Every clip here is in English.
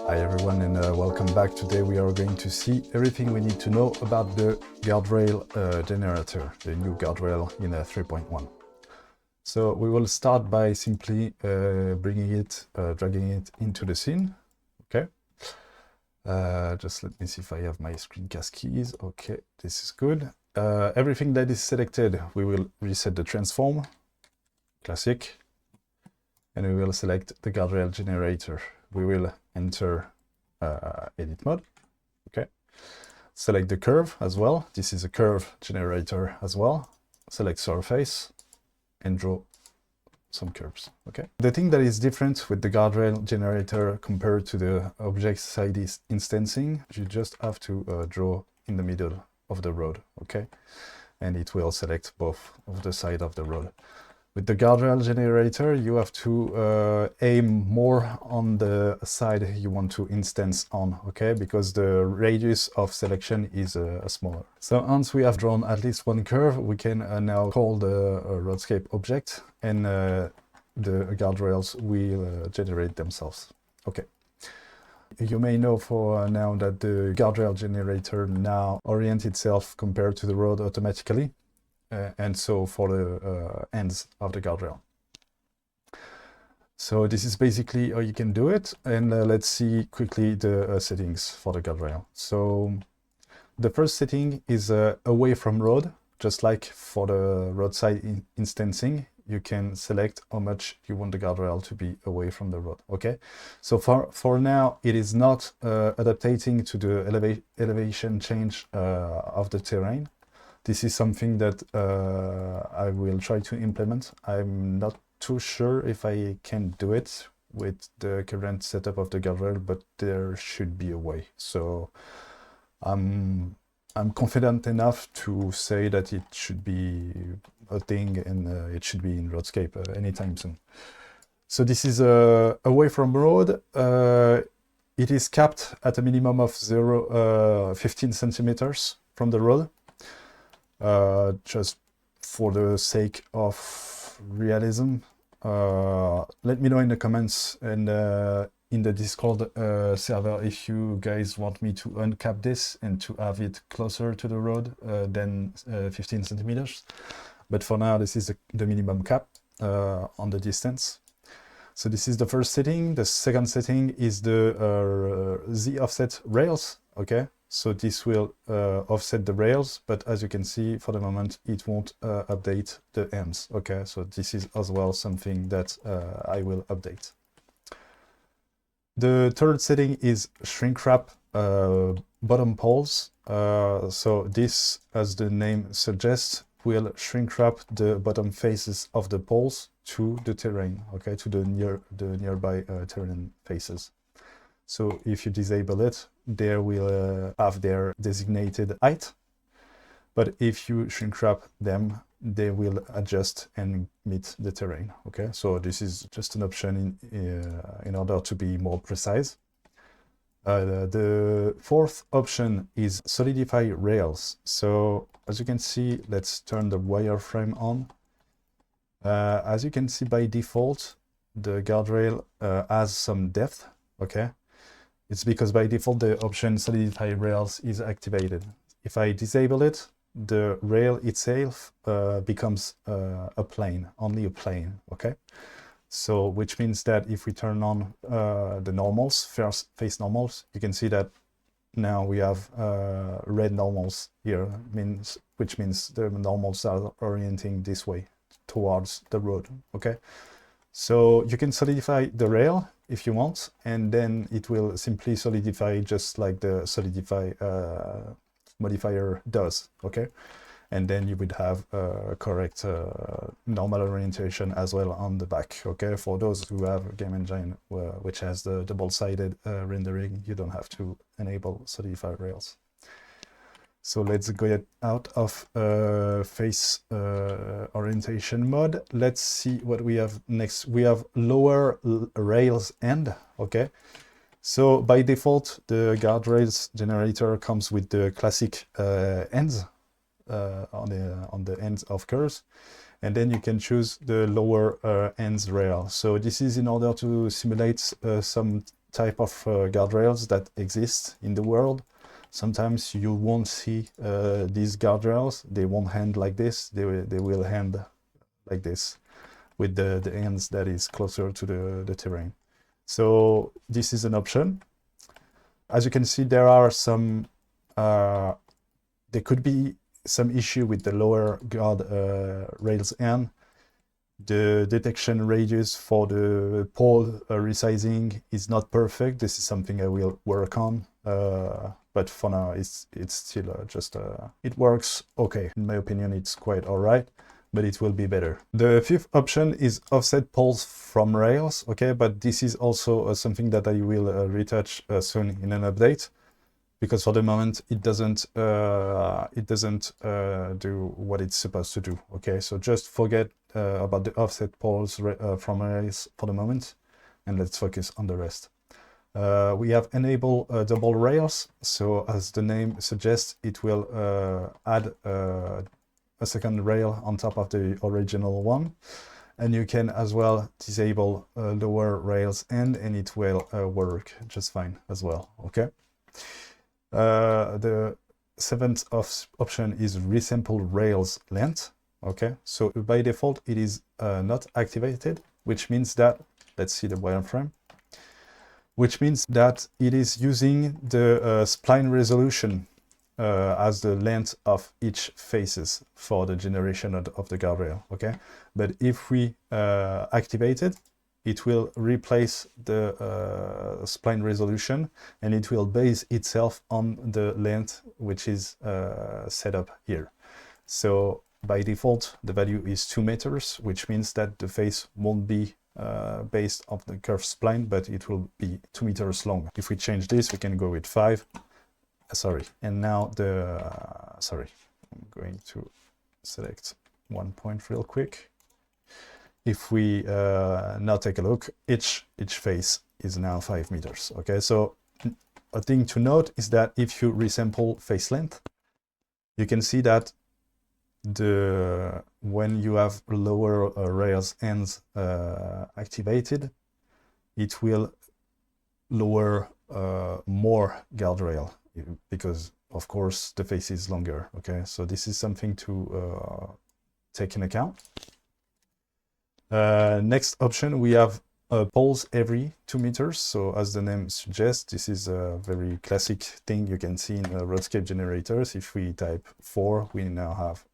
Hi everyone and welcome back. Today we are going to see everything we need to know about the guardrail generator, the new guardrail in 3.1. So we will start by simply dragging it into the scene. Okay. Just let me see if I have my screencast keys. Okay, this is good. Everything that is selected, we will reset the transform, classic, and we will select the guardrail generator. We will enter edit mode. Okay. Select the curve as well. This is a curve generator as well. Select surface and draw some curves. Okay. The thing that is different with the guardrail generator compared to the object side instancing, you just have to draw in the middle of the road. Okay. And it will select both of the side of the road. With the guardrail generator, you have to aim more on the side you want to instance on, okay? Because the radius of selection is smaller. So once we have drawn at least one curve, we can now call the Roadscape object, and the guardrails will generate themselves. Okay. You may know for now that the guardrail generator now orients itself compared to the road automatically. And so for the ends of the guardrail. So this is basically how you can do it. And let's see quickly the settings for the guardrail. So the first setting is away from road. Just like for the roadside instancing, you can select how much you want the guardrail to be away from the road. Okay. So for now, it is not adapting to the elevation change of the terrain. This is something that I will try to implement. I'm not too sure if I can do it with the current setup of the guardrail, but there should be a way. So I'm confident enough to say that it should be a thing, and it should be in Roadscape anytime soon. So this is away from road. It is capped at a minimum of 15 centimeters from the road. Just for the sake of realism, let me know in the comments and in the Discord server if you guys want me to uncap this and to have it closer to the road than 15 centimeters. But for now, this is the minimum cap on the distance. So this is the first setting. The second setting is the Z offset rails. Okay. So this will offset the rails, but as you can see, for the moment, it won't update the ends. Okay, so this is as well something that I will update. The third setting is shrink wrap bottom poles. So this, as the name suggests, will shrink wrap the bottom faces of the poles to the terrain. Okay, to the nearby terrain faces. So if you disable it, they will have their designated height. But if you shrink wrap them, they will adjust and meet the terrain. Okay, so this is just an option in order to be more precise. The fourth option is solidify rails. So as you can see, let's turn the wireframe on. As you can see, by default, the guardrail has some depth. Okay. It's because by default the option solidify rails is activated. If I disable it, the rail itself becomes a plane, only a plane, okay? So which means that if we turn on the normals, face normals, you can see that now we have red normals here, which means the normals are orienting this way towards the road, okay? So you can solidify the rail if you want, and then it will simply solidify just like the solidify modifier does, okay? And then you would have a correct normal orientation as well on the back, okay? For those who have a game engine which has the double-sided rendering, you don't have to enable solidify rails. So let's get out of face orientation mode. Let's see what we have next. We have lower rails end, okay? So by default, the guardrails generator comes with the classic ends on the ends of curves. And then you can choose the lower ends rail. So this is in order to simulate some type of guardrails that exist in the world. Sometimes you won't see these guardrails. They won't end like this. They will end like this, with the ends that is closer to the terrain. So this is an option. As you can see, there are some, there could be some issue with the lower guard rails end. The detection radius for the pole resizing is not perfect. This is something I will work on, but for now it's still just it works okay. In my opinion, it's quite all right, but it will be better. The fifth option is offset poles from rails, okay, but this is also something that I will retouch soon in an update, because for the moment it doesn't do what it's supposed to do. Okay, so just forget about the offset poles from rails for the moment, and let's focus on the rest. We have enabled double rails, so as the name suggests, it will add a second rail on top of the original one, and you can as well disable lower rails end, and it will work just fine as well. Okay. The seventh option is resample rails length. Okay, so by default it is not activated, which means that, let's see the wireframe, which means that it is using the spline resolution as the length of each faces for the generation of the guardrail. Okay, but if we activate it, it will replace the spline resolution, and it will base itself on the length which is set up here. So by default, the value is 2 meters, which means that the face won't be based on the curved spline, but it will be 2 meters long. If we change this, we can go with 5. Sorry, and now the, sorry, I'm going to select one point real quick. If we now take a look, each face is now 5 meters. Okay, so a thing to note is that if you resample face length, you can see that when you have lower rails ends activated, it will lower more guardrail, because of course the face is longer. Okay, so this is something to take in account. Next option, we have poles every 2 meters. So as the name suggests, this is a very classic thing you can see in Roadscape generators. If we type 4, we now have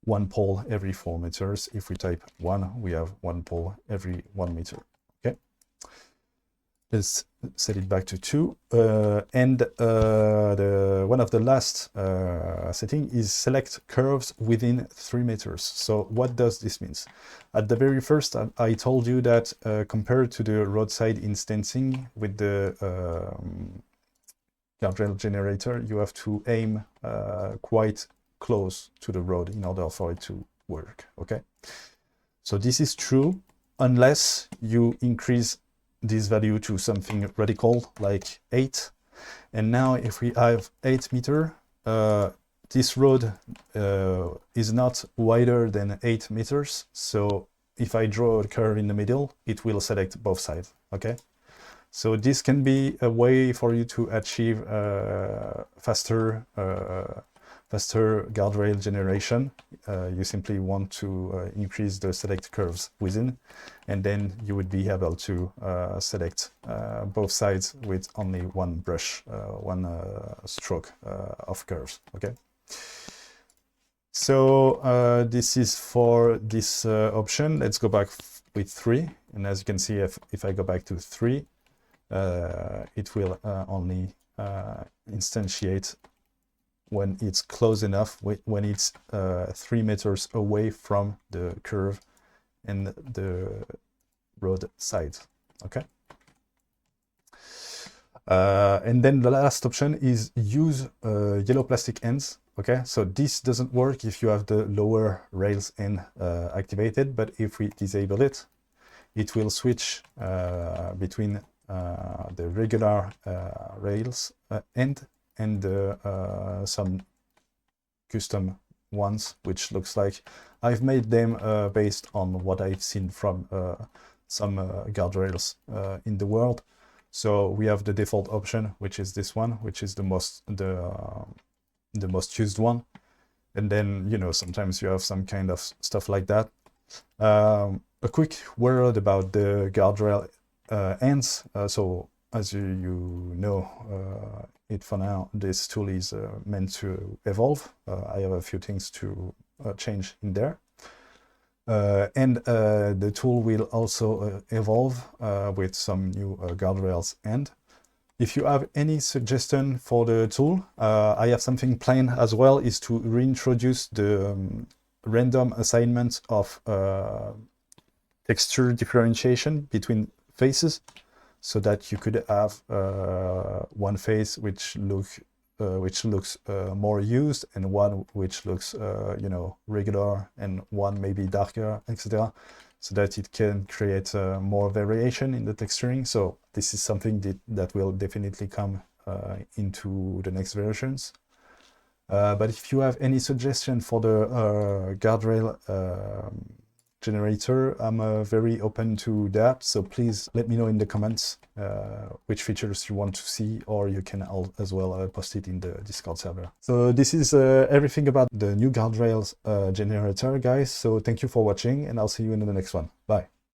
1 pole every 4 meters. If we type 1, we have 1 pole every 1 meter. Okay, let's set it back to 2. And one of the last setting is select curves within 3 meters. So what does this mean? At the very first, I told you that compared to the roadside instancing with the guardrail generator, you have to aim quite close to the road in order for it to work. Okay, so this is true unless you increase this value to something radical like 8. And now if we have 8 meter, this road is not wider than 8 meters. So if I draw a curve in the middle, it will select both sides. Okay, so this can be a way for you to achieve faster guardrail generation. You simply want to increase the select curves within, and then you would be able to select both sides with only one brush, one stroke of curves. Okay, so this is for this option. Let's go back with 3, and as you can see, if I go back to 3, it will only instantiate when it's close enough, when it's 3 meters away from the curve and the road side. Okay. And then the last option is use yellow plastic ends. Okay, so this doesn't work if you have the lower rails end activated, but if we disable it, it will switch between the regular rails end and some custom ones, which looks like I've made them based on what I've seen from some guardrails in the world. So we have the default option, which is this one, which is the most used one. And then, you know, sometimes you have some kind of stuff like that. A quick word about the guardrail ends. So as you know, for now, this tool is meant to evolve. I have a few things to change in there. And the tool will also evolve with some new guardrails end. If you have any suggestion for the tool, I have something planned as well, is to reintroduce the random assignment of texture differentiation between faces, so that you could have one face which looks more used, and one which looks you know, regular, and one maybe darker, etc., so that it can create more variation in the texturing. So this is something that will definitely come into the next versions. But if you have any suggestion for the guardrail generator, I'm very open to that. So please let me know in the comments which features you want to see, or you can as well post it in the Discord server. So this is everything about the new guardrails generator, guys. So thank you for watching, and I'll see you in the next one. Bye.